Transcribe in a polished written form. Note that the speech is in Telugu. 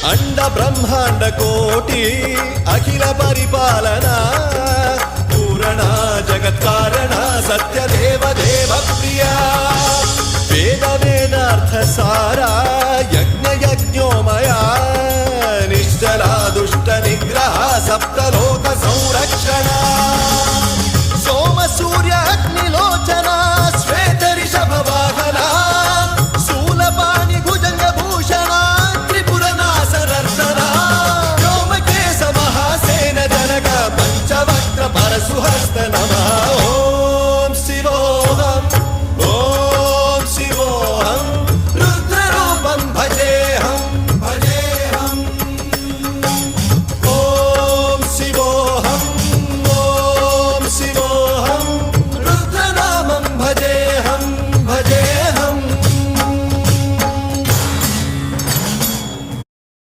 అండ బ్రహ్మాండ కోటి అఖిల పరిపాలన పూరణ జగత్కారణ సత్యదేవ దేవ ప్రియ వేద వేదార్థ సారా